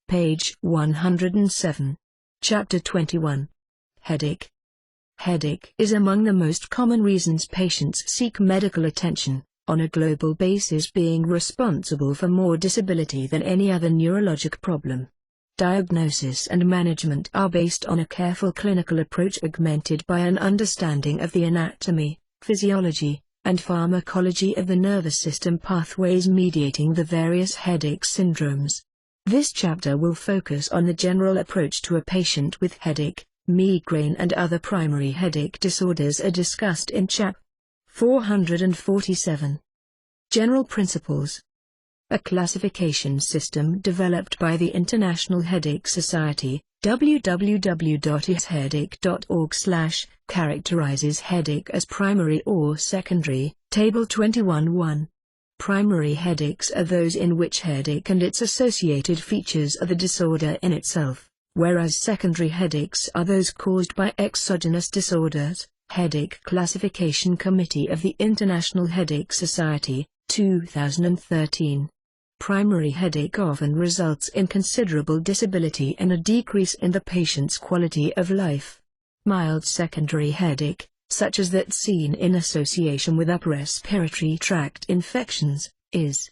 Page 107. Chapter 21. Headache. Headache is among the most common reasons patients seek medical attention, on a global basis being responsible for more disability than any other neurologic problem. Diagnosis and management are based on a careful clinical approach augmented by an understanding of the anatomy, physiology, and pharmacology of the nervous system pathways mediating the various headache syndromes. This chapter will focus on the general approach to a patient with headache, migraine and other primary headache disorders are discussed in Chap. 447. General Principles. A classification system developed by the International Headache Society, www.isheadache.org/ characterizes headache as primary or secondary. Table 21.1. Primary headaches are those in which headache and its associated features are the disorder in itself, whereas secondary headaches are those caused by exogenous disorders. Headache Classification Committee of the International Headache Society, 2013. Primary headache often results in considerable disability and a decrease in the patient's quality of life. Mild secondary headache, such as that seen in association with upper respiratory tract infections, is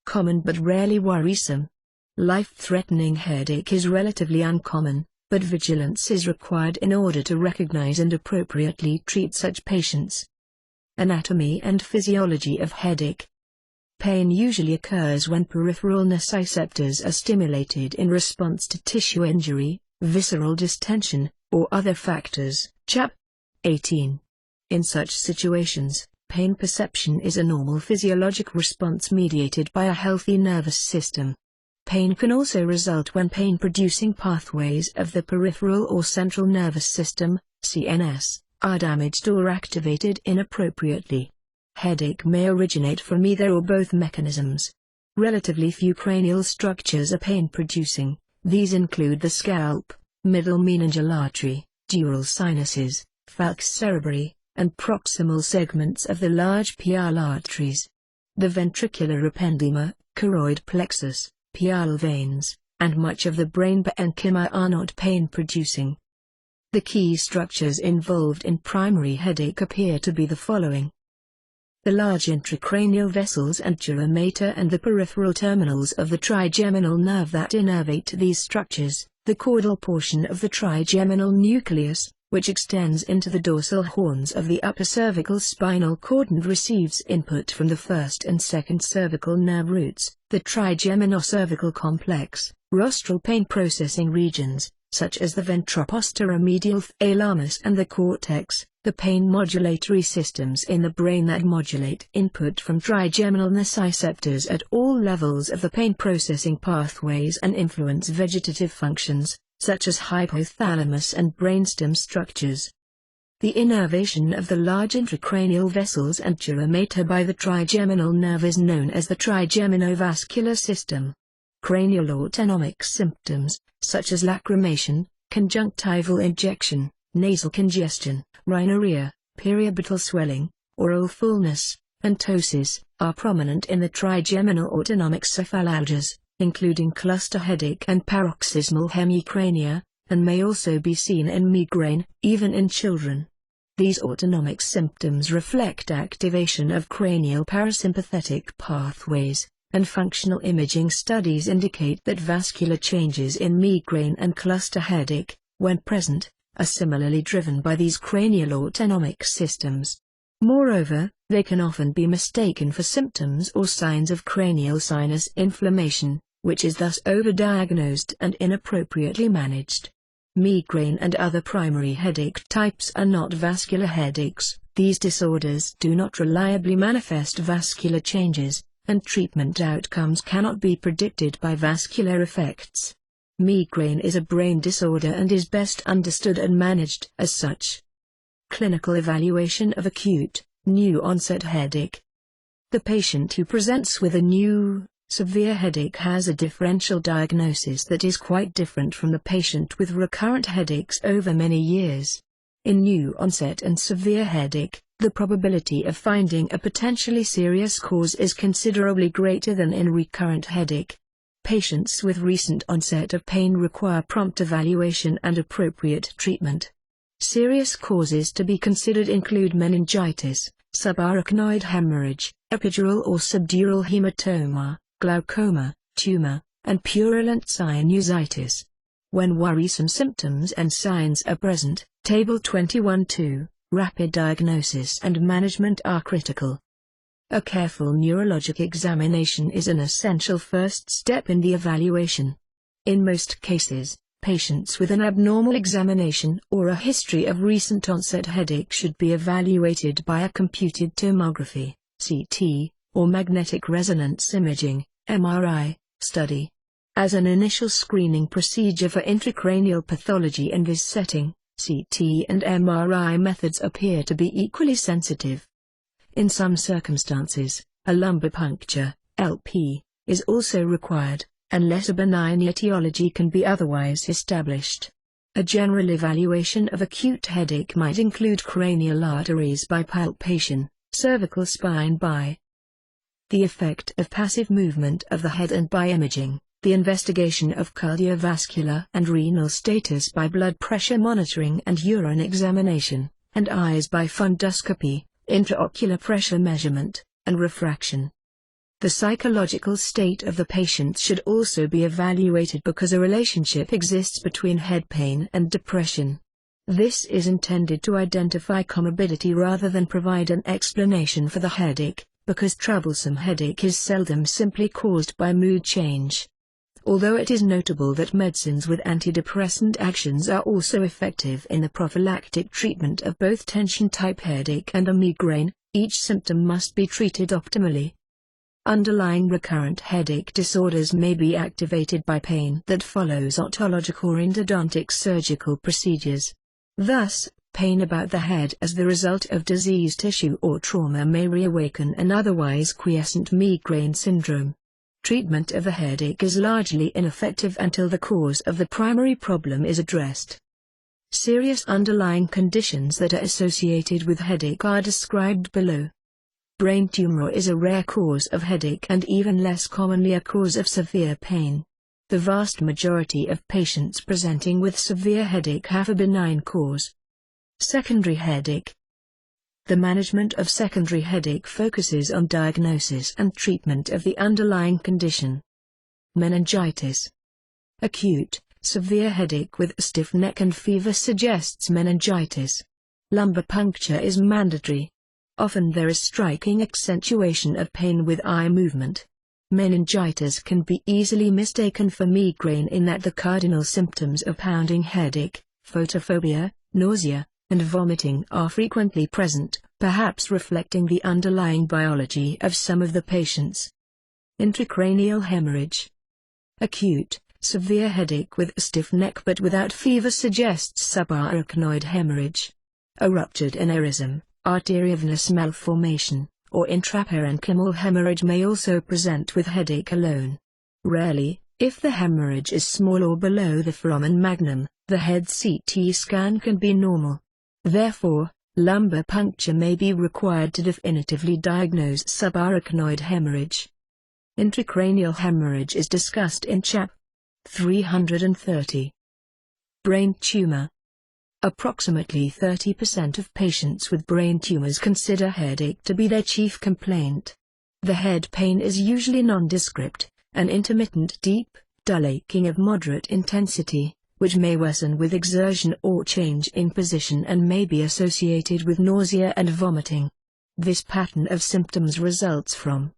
common but rarely worrisome. Life-threatening headache is relatively uncommon, but vigilance is required in order to recognize and appropriately treat such patients. Anatomy and physiology of headache. Pain usually occurs when peripheral nociceptors are stimulated in response to tissue injury, visceral distension, or other factors. Chap. 18. In such situations, pain perception is a normal physiologic response mediated by a healthy nervous system. Pain can also result when pain-producing pathways of the peripheral or central nervous system, CNS, are damaged or activated inappropriately. Headache may originate from either or both mechanisms. Relatively few cranial structures are pain-producing. These include the scalp, middle meningeal artery, dural sinuses, falx cerebri, and proximal segments of the large pial arteries. The ventricular ependyma, choroid plexus, pial veins, and much of the brain parenchyma are not pain-producing. The key structures involved in primary headache appear to be the following: the large intracranial vessels and dura mater and the peripheral terminals of the trigeminal nerve that innervate these structures, the caudal portion of the trigeminal nucleus, which extends into the dorsal horns of the upper cervical spinal cord and receives input from the first and second cervical nerve roots, the trigeminocervical complex, rostral pain processing regions, such as the ventroposteromedial thalamus and the cortex, the pain modulatory systems in the brain that modulate input from trigeminal nociceptors at all levels of the pain processing pathways and influence vegetative functions, such as hypothalamus and brainstem structures. The innervation of the large intracranial vessels and dura mater by the trigeminal nerve is known as the trigeminovascular system. Cranial autonomic symptoms, such as lacrimation, conjunctival injection, nasal congestion, rhinorrhea, periorbital swelling, oral fullness, and ptosis, are prominent in the trigeminal autonomic cephalalgias, including cluster headache and paroxysmal hemicrania, and may also be seen in migraine, even in children. These autonomic symptoms reflect activation of cranial parasympathetic pathways, and functional imaging studies indicate that vascular changes in migraine and cluster headache, when present, are similarly driven by these cranial autonomic systems. Moreover, they can often be mistaken for symptoms or signs of cranial sinus inflammation, which is thus overdiagnosed and inappropriately managed. Migraine and other primary headache types are not vascular headaches. These disorders do not reliably manifest vascular changes, and treatment outcomes cannot be predicted by vascular effects. Migraine is a brain disorder and is best understood and managed as such. Clinical evaluation of acute, new-onset headache. The patient who presents with a new, severe headache has a differential diagnosis that is quite different from the patient with recurrent headaches over many years. In new-onset and severe headache, the probability of finding a potentially serious cause is considerably greater than in recurrent headache. Patients with recent onset of pain require prompt evaluation and appropriate treatment. Serious causes to be considered include meningitis, subarachnoid hemorrhage, epidural or subdural hematoma, glaucoma, tumor, and purulent sinusitis. When worrisome symptoms and signs are present, Table 21.2, rapid diagnosis and management are critical. A careful neurologic examination is an essential first step in the evaluation. In most cases, patients with an abnormal examination or a history of recent onset headache should be evaluated by a computed tomography, CT, or magnetic resonance imaging, MRI, study. As an initial screening procedure for intracranial pathology in this setting, CT and MRI methods appear to be equally sensitive. In some circumstances, a lumbar puncture, LP, is also required, unless a benign etiology can be otherwise established. A general evaluation of acute headache might include cranial arteries by palpation, cervical spine by the effect of passive movement of the head and by imaging, the investigation of cardiovascular and renal status by blood pressure monitoring and urine examination, and eyes by fundoscopy, intraocular pressure measurement, and refraction. The psychological state of the patient should also be evaluated because a relationship exists between head pain and depression. This is intended to identify comorbidity rather than provide an explanation for the headache, because troublesome headache is seldom simply caused by mood change. Although it is notable that medicines with antidepressant actions are also effective in the prophylactic treatment of both tension-type headache and a migraine, each symptom must be treated optimally. Underlying recurrent headache disorders may be activated by pain that follows otologic or endodontic surgical procedures. Thus, pain about the head as the result of diseased tissue or trauma may reawaken an otherwise quiescent migraine syndrome. Treatment of a headache is largely ineffective until the cause of the primary problem is addressed. Serious underlying conditions that are associated with headache are described below. Brain tumor is a rare cause of headache and even less commonly a cause of severe pain. The vast majority of patients presenting with severe headache have a benign cause. Secondary headache. The management of secondary headache focuses on diagnosis and treatment of the underlying condition. Meningitis. Acute, severe headache with a stiff neck and fever suggests meningitis. Lumbar puncture is mandatory. Often there is striking accentuation of pain with eye movement. Meningitis can be easily mistaken for migraine in that the cardinal symptoms of pounding headache, photophobia, nausea, and vomiting are frequently present, perhaps reflecting the underlying biology of some of the patients. Intracranial hemorrhage. Acute, severe headache with a stiff neck but without fever suggests subarachnoid hemorrhage. A ruptured aneurysm, arteriovenous malformation, or intraparenchymal hemorrhage may also present with headache alone. Rarely, if the hemorrhage is small or below the foramen magnum, the head CT scan can be normal. Therefore, lumbar puncture may be required to definitively diagnose subarachnoid hemorrhage. Intracranial hemorrhage is discussed in Chap. 330. Brain tumor. Approximately 30% of patients with brain tumors consider headache to be their chief complaint. The head pain is usually nondescript, an intermittent deep, dull aching of moderate intensity, which may worsen with exertion or change in position and may be associated with nausea and vomiting. This pattern of symptoms results from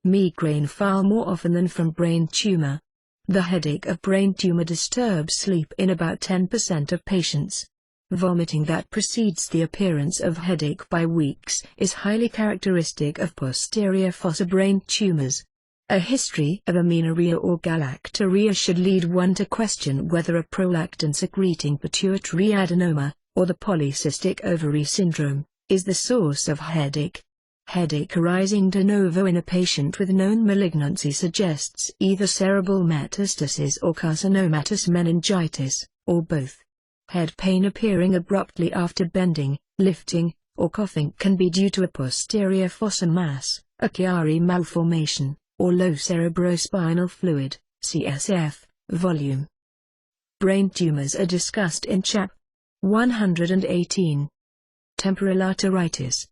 migraine far more often than from brain tumor. The headache of brain tumor disturbs sleep in about 10% of patients. Vomiting that precedes the appearance of headache by weeks is highly characteristic of posterior fossa brain tumors. A history of amenorrhea or galactorrhea should lead one to question whether a prolactin-secreting pituitary adenoma, or the polycystic ovary syndrome, is the source of headache. Headache arising de novo in a patient with known malignancy suggests either cerebral metastasis or carcinomatous meningitis, or both. Head pain appearing abruptly after bending, lifting, or coughing can be due to a posterior fossa mass, a Chiari malformation, or low cerebrospinal fluid, CSF, volume. Brain tumors are discussed in Chap. 118. Temporal arteritis.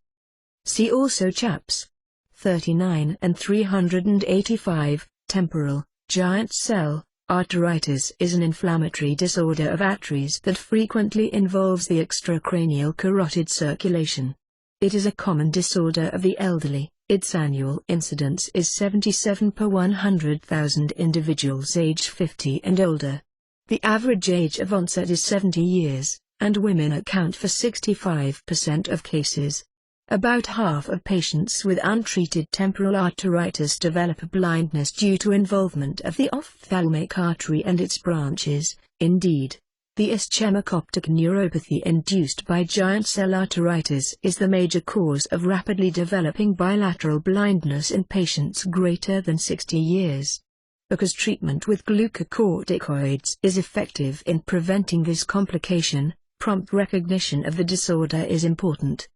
See also Chaps. 39 and 385. Temporal, giant cell, arteritis is an inflammatory disorder of arteries that frequently involves the extracranial carotid circulation. It is a common disorder of the elderly. Its annual incidence is 77 per 100,000 individuals aged 50 and older. The average age of onset is 70 years, and women account for 65% of cases. About half of patients with untreated temporal arteritis develop a blindness due to involvement of the ophthalmic artery and its branches. Indeed, the ischemic optic neuropathy induced by giant cell arteritis is the major cause of rapidly developing bilateral blindness in patients greater than 60 years. Because treatment with glucocorticoids is effective in preventing this complication, prompt recognition of the disorder is important.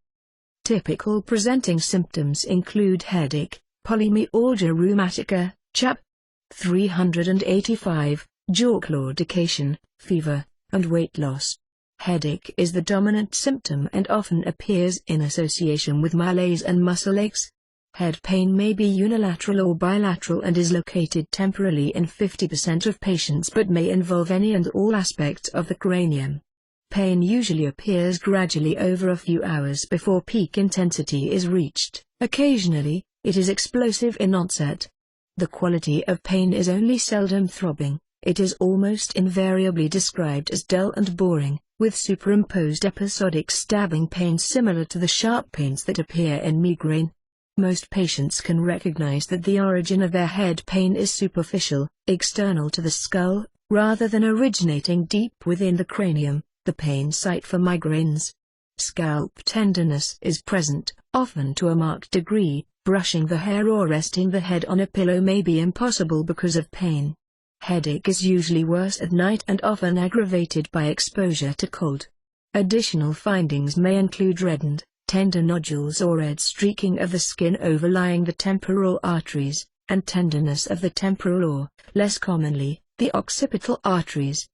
Typical presenting symptoms include headache, polymyalgia rheumatica, Chap. 385, jaw claudication, fever, and weight loss. Headache is the dominant symptom and often appears in association with malaise and muscle aches. Head pain may be unilateral or bilateral and is located temporally in 50% of patients but may involve any and all aspects of the cranium. Pain usually appears gradually over a few hours before peak intensity is reached. Occasionally, it is explosive in onset. The quality of pain is only seldom throbbing. It is almost invariably described as dull and boring, with superimposed episodic stabbing pain similar to the sharp pains that appear in migraine. Most patients can recognize that the origin of their head pain is superficial, external to the skull, rather than originating deep within the cranium, the pain site for migraines. Scalp tenderness is present, often to a marked degree. Brushing the hair or resting the head on a pillow may be impossible because of pain. Headache is usually worse at night and often aggravated by exposure to cold. Additional findings may include reddened, tender nodules or red streaking of the skin overlying the temporal arteries, and tenderness of the temporal or, less commonly, the occipital arteries.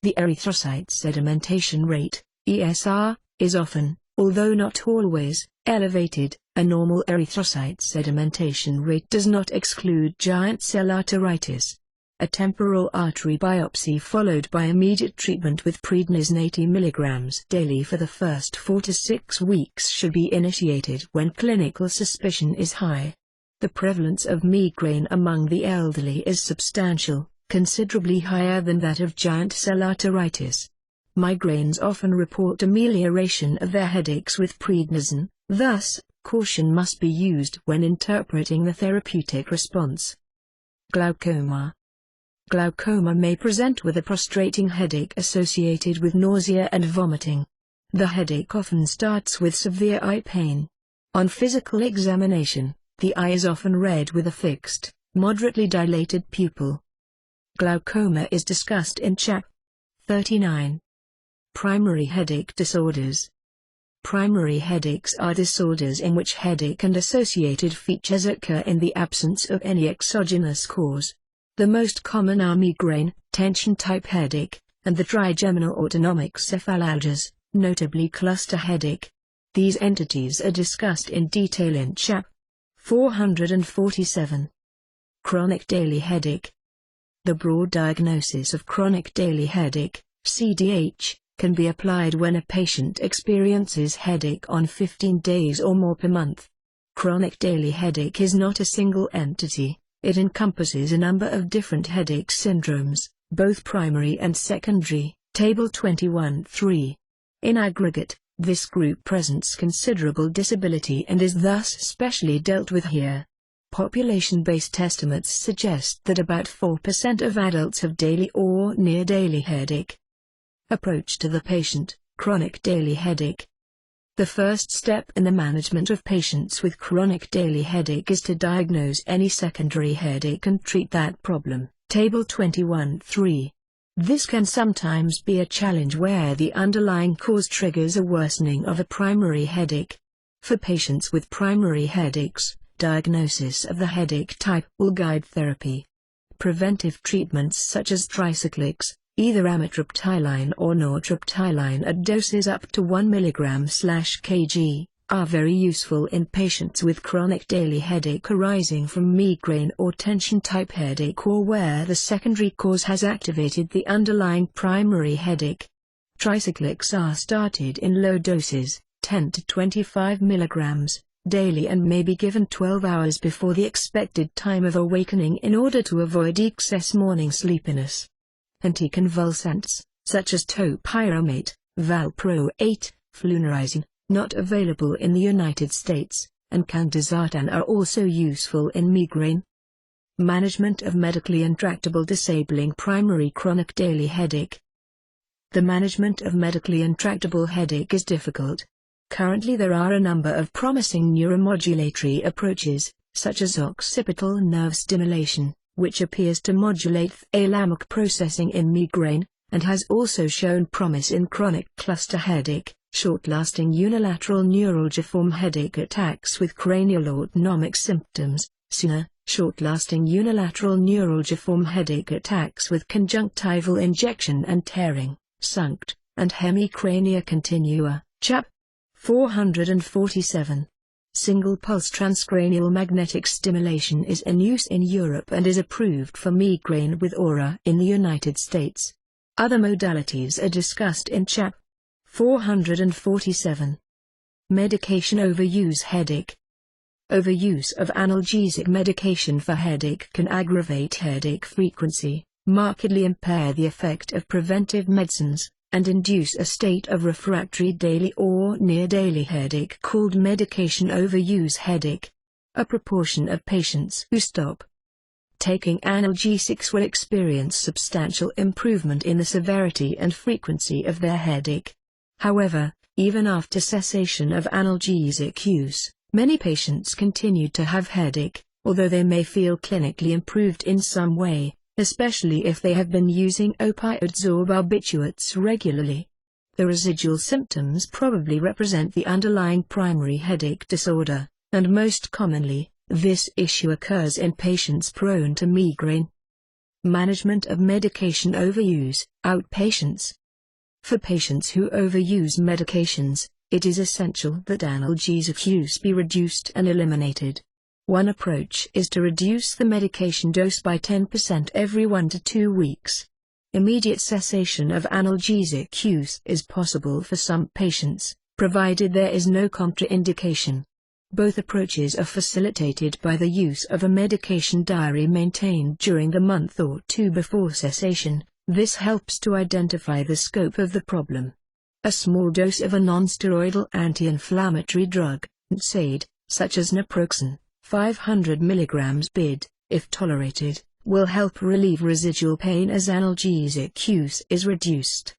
The erythrocyte sedimentation rate, ESR, is often, although not always, elevated. A normal erythrocyte sedimentation rate does not exclude giant cell arteritis. A temporal artery biopsy followed by immediate treatment with prednisone 80 mg daily for the first 4 to 6 weeks should be initiated when clinical suspicion is high. The prevalence of migraine among the elderly is substantial, considerably higher than that of giant cell arteritis. Migraines often report amelioration of their headaches with prednisone, thus, caution must be used when interpreting the therapeutic response. Glaucoma. Glaucoma may present with a prostrating headache associated with nausea and vomiting. The headache often starts with severe eye pain. On physical examination, the eye is often red with a fixed, moderately dilated pupil. Glaucoma is discussed in Chap. 39. Primary headache disorders. Primary headaches are disorders in which headache and associated features occur in the absence of any exogenous cause. The most common are migraine, tension-type headache, and the trigeminal autonomic cephalalgias, notably cluster headache. These entities are discussed in detail in Chap. 447. Chronic daily headache. The broad diagnosis of chronic daily headache, CDH, can be applied when a patient experiences headache on 15 days or more per month. Chronic daily headache is not a single entity, it encompasses a number of different headache syndromes, both primary and secondary, Table 21.3. In aggregate, this group presents considerable disability and is thus specially dealt with here. Population-based estimates suggest that about 4% of adults have daily or near-daily headache. Approach to the patient, chronic daily headache. The first step in the management of patients with chronic daily headache is to diagnose any secondary headache and treat that problem, Table 21.3. This can sometimes be a challenge where the underlying cause triggers a worsening of a primary headache. For patients with primary headaches, diagnosis of the headache type will guide therapy. preventive treatments such as tricyclics, either amitriptyline or nortriptyline at doses up to 1 mg/kg, are very useful in patients with chronic daily headache arising from migraine or tension-type headache, or where the secondary cause has activated the underlying primary headache. Tricyclics are started in low doses, 10 to 25 mg, daily, and may be given 12 hours before the expected time of awakening in order to avoid excess morning sleepiness. Anticonvulsants, such as topiramate, valproate, flunarizine, not available in the United States, and candesartan are also useful in migraine. Management of medically intractable disabling primary chronic daily headache. The management of medically intractable headache is difficult. Currently there are a number of promising neuromodulatory approaches, such as occipital nerve stimulation, which appears to modulate thalamic processing in migraine, and has also shown promise in chronic cluster headache, short-lasting unilateral neuralgiform headache attacks with cranial autonomic symptoms, SUNA, short-lasting unilateral neuralgiform headache attacks with conjunctival injection and tearing, SUNCT, and hemicrania continua, CHAP. 447. Single-pulse transcranial magnetic stimulation is in use in Europe and is approved for migraine with aura in the United States. Other modalities are discussed in CHAP. 447. Medication overuse headache. Overuse of analgesic medication for headache can aggravate headache frequency, markedly impair the effect of preventive medicines, and induce a state of refractory daily or near-daily headache called medication overuse headache. A proportion of patients who stop taking analgesics will experience substantial improvement in the severity and frequency of their headache. However, even after cessation of analgesic use, many patients continue to have headache, although they may feel clinically improved in some way, especially if they have been using opioids or barbiturates regularly. The residual symptoms probably represent the underlying primary headache disorder, and most commonly, this issue occurs in patients prone to migraine. Management of medication overuse, outpatients. For patients who overuse medications, it is essential that analgesic use be reduced and eliminated. One approach is to reduce the medication dose by 10% every 1 to 2 weeks. Immediate cessation of analgesic use is possible for some patients, provided there is no contraindication. Both approaches are facilitated by the use of a medication diary maintained during the month or two before cessation. This helps to identify the scope of the problem. A small dose of a nonsteroidal anti-inflammatory drug, NSAID, such as naproxen, 500 mg BID, if tolerated, will help relieve residual pain as analgesic use is reduced.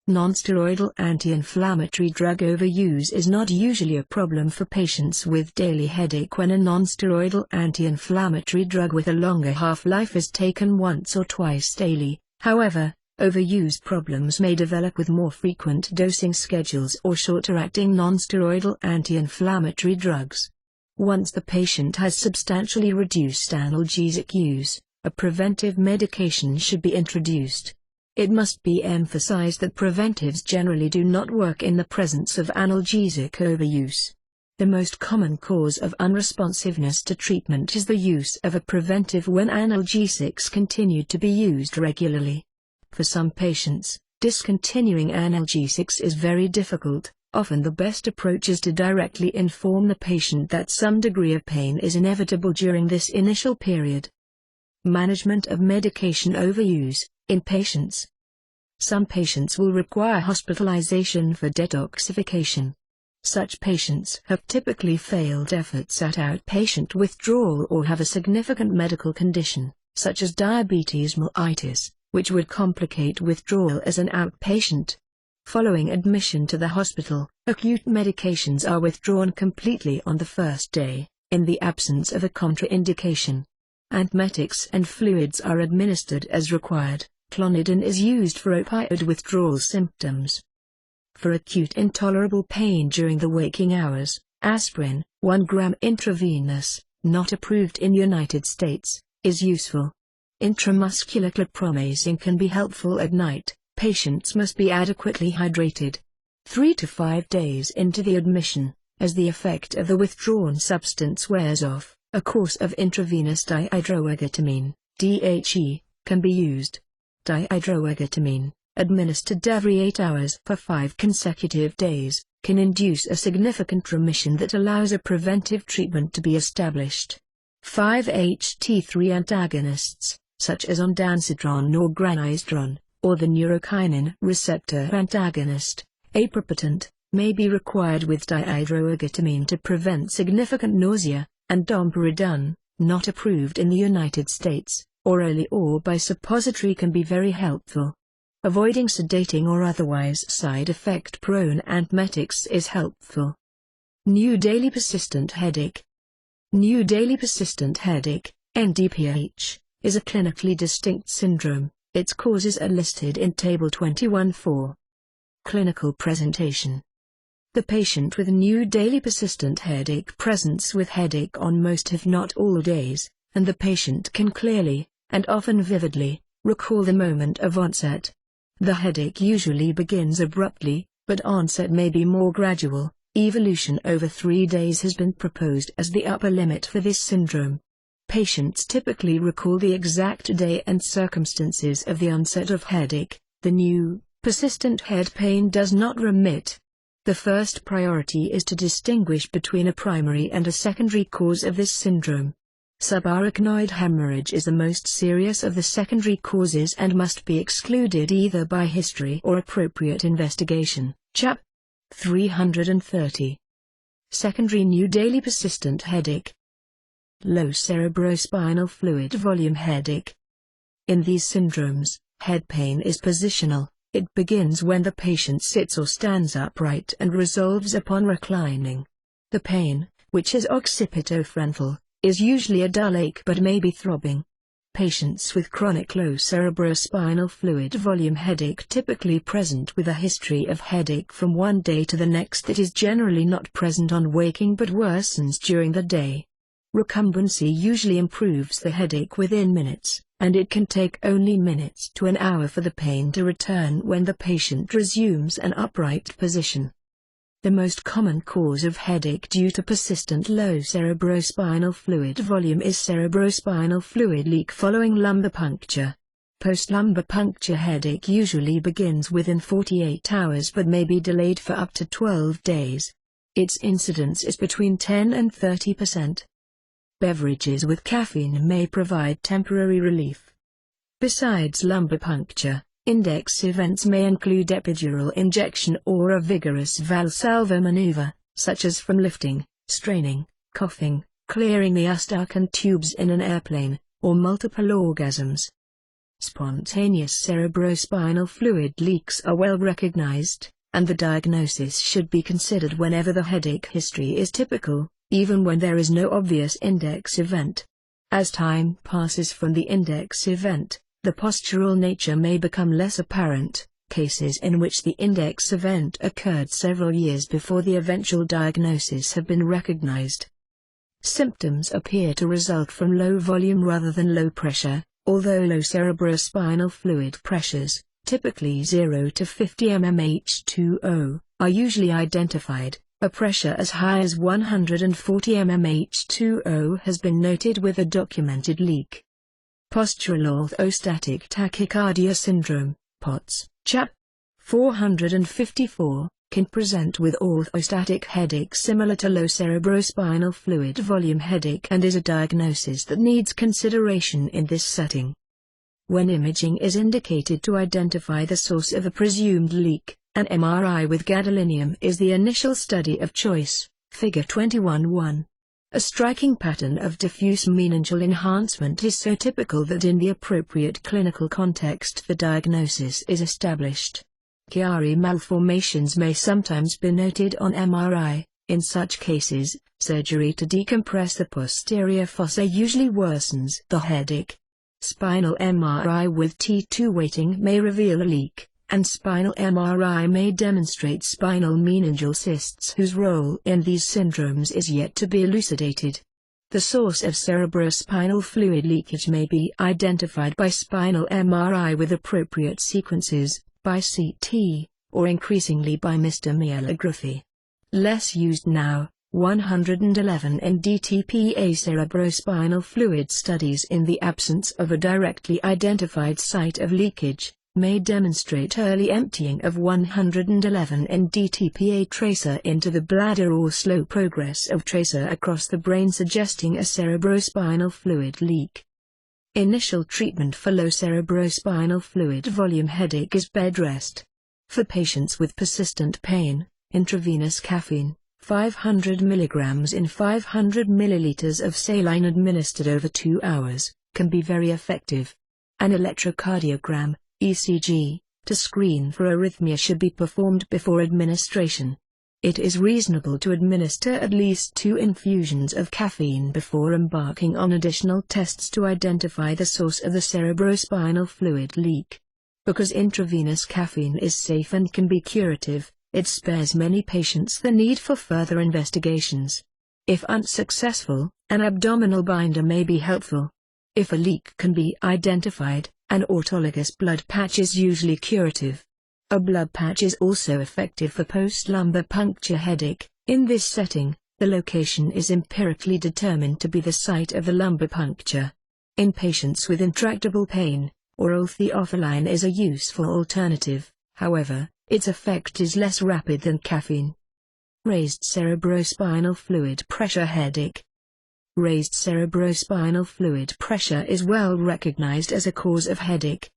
Nonsteroidal anti-inflammatory drug overuse is not usually a problem for patients with daily headache when a nonsteroidal anti-inflammatory drug with a longer half-life is taken once or twice daily. However, overuse problems may develop with more frequent dosing schedules or shorter-acting nonsteroidal anti-inflammatory drugs. Once the patient has substantially reduced analgesic use, a preventive medication should be introduced. It must be emphasized that preventives generally do not work in the presence of analgesic overuse. The most common cause of unresponsiveness to treatment is the use of a preventive when analgesics continue to be used regularly. For some patients, discontinuing analgesics is very difficult. Often the best approach is to directly inform the patient that some degree of pain is inevitable during this initial period. Management of medication overuse in patients. Some patients will require hospitalization for detoxification. Such patients have typically failed efforts at outpatient withdrawal or have a significant medical condition, such as diabetes mellitus, which would complicate withdrawal as an outpatient. Following admission to the hospital, acute medications are withdrawn completely on the first day, in the absence of a contraindication. Antmetics and fluids are administered as required. Clonidine is used for opioid withdrawal symptoms. For acute intolerable pain during the waking hours, aspirin, 1 gram intravenous, not approved in United States, is useful. Intramuscular chlorpromazine can be helpful at night. Patients must be adequately hydrated. 3 to 5 days into the admission, as the effect of the withdrawn substance wears off, a course of intravenous dihydroergotamine, DHE, can be used. Dihydroergotamine, administered every 8 hours for 5 consecutive days, can induce a significant remission that allows a preventive treatment to be established. 5-HT3 antagonists, such as ondansetron or granisetron, or the neurokinin receptor antagonist, aprepitant, may be required with dihydroergotamine to prevent significant nausea, and domperidone, not approved in the United States, orally or by suppository can be very helpful. Avoiding sedating or otherwise side effect-prone antmetics is helpful. New daily persistent headache. New daily persistent headache, NDPH, is a clinically distinct syndrome. Its causes are listed in Table 21.4. Clinical presentation. The patient with new daily persistent headache presents with headache on most if not all days, and the patient can clearly, and often vividly, recall the moment of onset. The headache usually begins abruptly, but onset may be more gradual. Evolution over 3 days has been proposed as the upper limit for this syndrome. Patients typically recall the exact day and circumstances of the onset of headache. The new, persistent head pain does not remit. The first priority is to distinguish between a primary and a secondary cause of this syndrome. Subarachnoid hemorrhage is the most serious of the secondary causes and must be excluded either by history or appropriate investigation. Chap. 330. Secondary new daily persistent headache. Low cerebrospinal fluid volume headache. In these syndromes, head pain is positional. It begins when the patient sits or stands upright and resolves upon reclining. The pain, which is occipitofrontal, is usually a dull ache but may be throbbing. Patients with chronic low cerebrospinal fluid volume headache typically present with a history of headache from one day to the next that is generally not present on waking but worsens during the day. Recumbency usually improves the headache within minutes, and it can take only minutes to an hour for the pain to return when the patient resumes an upright position. The most common cause of headache due to persistent low cerebrospinal fluid volume is cerebrospinal fluid leak following lumbar puncture. Post-lumbar puncture headache usually begins within 48 hours but may be delayed for up to 12 days. Its incidence is between 10 and 30%. Beverages with caffeine may provide temporary relief. Besides lumbar puncture, index events may include epidural injection or a vigorous Valsalva maneuver, such as from lifting, straining, coughing, clearing the Astacan tubes in an airplane, or multiple orgasms. Spontaneous cerebrospinal fluid leaks are well recognized, and the diagnosis should be considered whenever the headache history is typical, even when there is no obvious index event. As time passes from the index event, the postural nature may become less apparent. Cases in which the index event occurred several years before the eventual diagnosis have been recognized. Symptoms appear to result from low volume rather than low pressure, although low cerebrospinal fluid pressures, typically 0 to 50 mmHg, are usually identified. A pressure as high as 140 mmHg has been noted with a documented leak. Postural orthostatic tachycardia syndrome, POTS, Chap. 454, can present with orthostatic headache similar to low cerebrospinal fluid volume headache and is a diagnosis that needs consideration in this setting. When imaging is indicated to identify the source of a presumed leak, an MRI with gadolinium is the initial study of choice. Figure 21.1. A striking pattern of diffuse meningeal enhancement is so typical that in the appropriate clinical context the diagnosis is established. Chiari malformations may sometimes be noted on MRI. In such cases, surgery to decompress the posterior fossa usually worsens the headache. Spinal MRI with T2 weighting may reveal a leak, and spinal MRI may demonstrate spinal meningeal cysts whose role in these syndromes is yet to be elucidated. The source of cerebrospinal fluid leakage may be identified by spinal MRI with appropriate sequences, by CT, or increasingly by myelography. Less used now, 111 NDTPA cerebrospinal fluid studies in the absence of a directly identified site of leakage, may demonstrate early emptying of 111 NDTPA tracer into the bladder or slow progress of tracer across the brain suggesting a cerebrospinal fluid leak. Initial treatment for low cerebrospinal fluid volume headache is bed rest. For patients with persistent pain, intravenous caffeine, 500 mg in 500 ml of saline administered over 2 hours, can be very effective. An electrocardiogram, ECG, to screen for arrhythmia should be performed before administration. It is reasonable to administer at least 2 infusions of caffeine before embarking on additional tests to identify the source of the cerebrospinal fluid leak. Because intravenous caffeine is safe and can be curative, it spares many patients the need for further investigations. If unsuccessful, an abdominal binder may be helpful. If a leak can be identified, an autologous blood patch is usually curative. A blood patch is also effective for post-lumbar puncture headache. In this setting, the location is empirically determined to be the site of the lumbar puncture. In patients with intractable pain, oral theophylline is a useful alternative, however, its effect is less rapid than caffeine. Raised cerebrospinal fluid pressure headache. Raised cerebrospinal fluid pressure is well recognized as a cause of headache.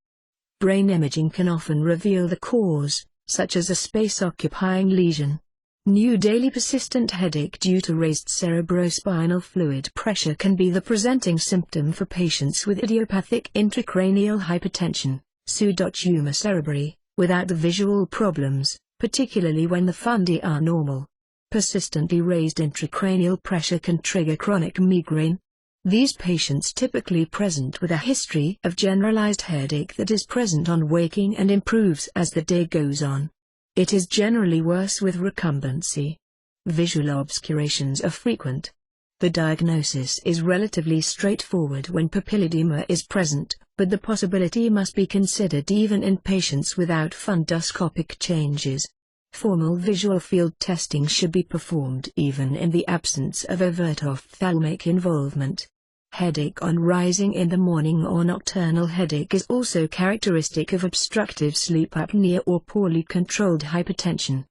Brain imaging can often reveal the cause, such as a space-occupying lesion. New daily persistent headache due to raised cerebrospinal fluid pressure can be the presenting symptom for patients with idiopathic intracranial hypertension, pseudotumor cerebri, without the visual problems, particularly when the fundi are normal. Persistently raised intracranial pressure can trigger chronic migraine. These patients typically present with a history of generalized headache that is present on waking and improves as the day goes on. It is generally worse with recumbency. Visual obscurations are frequent. The diagnosis is relatively straightforward when papilledema is present, but the possibility must be considered even in patients without fundoscopic changes. Formal visual field testing should be performed even in the absence of overt ophthalmic involvement. Headache on rising in the morning or nocturnal headache is also characteristic of obstructive sleep apnea or poorly controlled hypertension.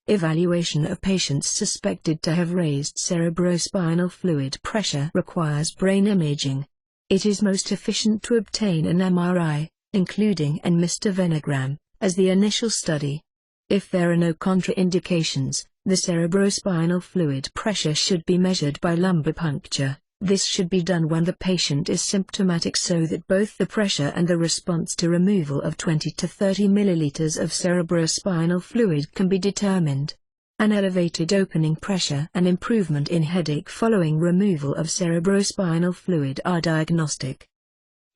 Evaluation of patients suspected to have raised cerebrospinal fluid pressure requires brain imaging. It is most efficient to obtain an MRI, including an mystavenogram, as the initial study. If there are no contraindications, the cerebrospinal fluid pressure should be measured by lumbar puncture. This should be done when the patient is symptomatic so that both the pressure and the response to removal of 20 to 30 milliliters of cerebrospinal fluid can be determined. An elevated opening pressure and improvement in headache following removal of cerebrospinal fluid are diagnostic.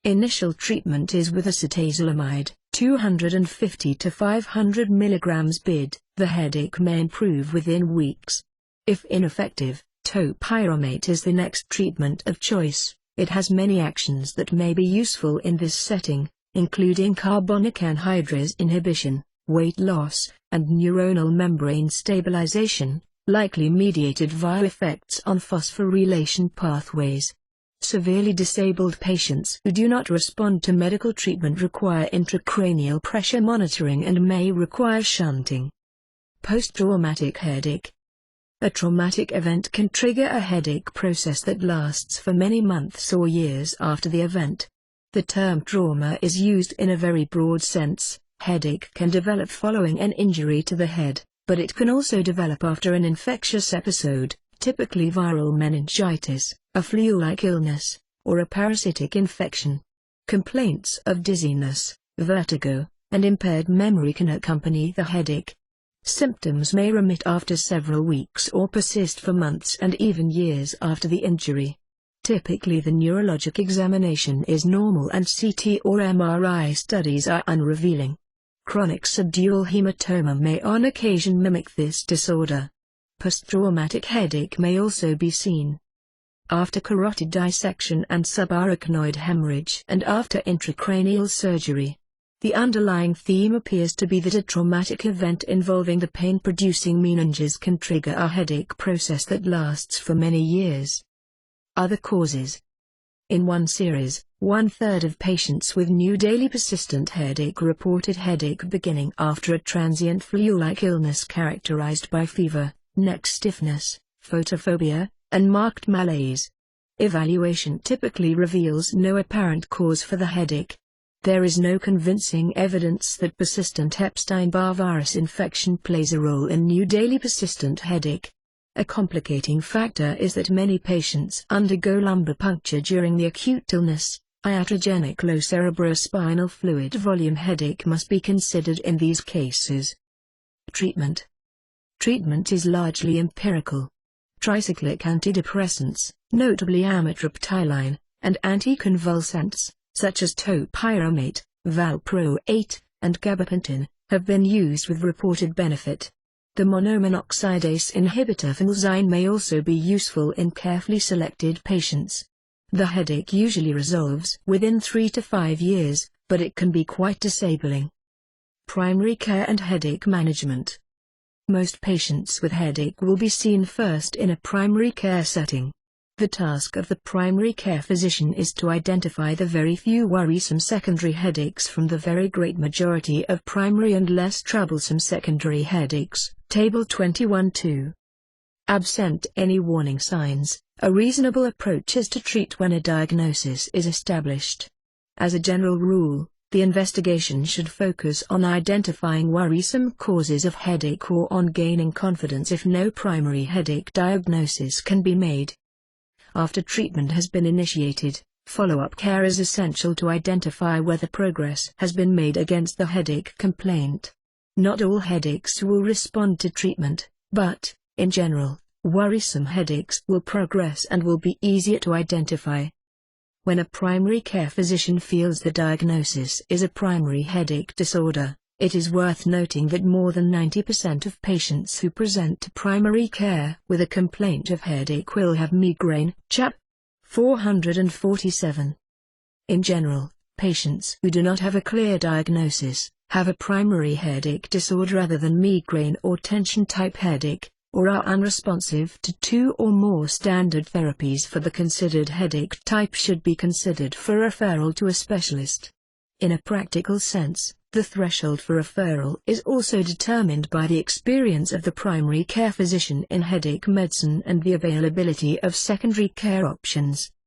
Initial treatment is with acetazolamide, 250 to 500 mg BID. The headache may improve within weeks. If ineffective, topiramate is the next treatment of choice. It has many actions that may be useful in this setting, including carbonic anhydrase inhibition, weight loss, and neuronal membrane stabilization, likely mediated via effects on phosphorylation pathways. Severely disabled patients who do not respond to medical treatment require intracranial pressure monitoring and may require shunting. Post-traumatic headache. A traumatic event can trigger a headache process that lasts for many months or years after the event. The term trauma is used in a very broad sense. Headache can develop following an injury to the head, but it can also develop after an infectious episode, typically viral meningitis, a flu-like illness, or a parasitic infection. Complaints of dizziness, vertigo, and impaired memory can accompany the headache. Symptoms may remit after several weeks or persist for months and even years after the injury. Typically the neurologic examination is normal and CT or MRI studies are unrevealing. Chronic subdural hematoma may on occasion mimic this disorder. Post-traumatic headache may also be seen. after carotid dissection and subarachnoid hemorrhage, and after intracranial surgery. The underlying theme appears to be that a traumatic event involving the pain-producing meninges can trigger a headache process that lasts for many years. Other causes. In one series, 1/3 of patients with new daily persistent headache reported headache beginning after a transient flu-like illness characterized by fever, neck stiffness, photophobia, and marked malaise. Evaluation typically reveals no apparent cause for the headache. There is no convincing evidence that persistent Epstein-Barr virus infection plays a role in new daily persistent headache. A complicating factor is that many patients undergo lumbar puncture during the acute illness. Iatrogenic low cerebrospinal fluid volume headache must be considered in these cases. Treatment. Treatment is largely empirical. Tricyclic antidepressants, notably amitriptyline, and anticonvulsants, such as topiramate, valproate, and gabapentin, have been used with reported benefit. The monomonoxidase inhibitor phenelzine may also be useful in carefully selected patients. The headache usually resolves within 3 to 5 years, but it can be quite disabling. Primary care and headache management. Most patients with headache will be seen first in a primary care setting. The task of the primary care physician is to identify the very few worrisome secondary headaches from the very great majority of primary and less troublesome secondary headaches. Table 21.2. Absent any warning signs, a reasonable approach is to treat when a diagnosis is established. As a general rule, the investigation should focus on identifying worrisome causes of headache or on gaining confidence if no primary headache diagnosis can be made. After treatment has been initiated, follow-up care is essential to identify whether progress has been made against the headache complaint. Not all headaches will respond to treatment, but, in general, worrisome headaches will progress and will be easier to identify. When a primary care physician feels the diagnosis is a primary headache disorder, it is worth noting that more than 90% of patients who present to primary care with a complaint of headache will have migraine. Chap. 447. In general, patients who do not have a clear diagnosis have a primary headache disorder other than migraine or tension-type headache, or are unresponsive to 2 or more standard therapies for the considered headache type should be considered for referral to a specialist. In a practical sense, the threshold for referral is also determined by the experience of the primary care physician in headache medicine and the availability of secondary care options.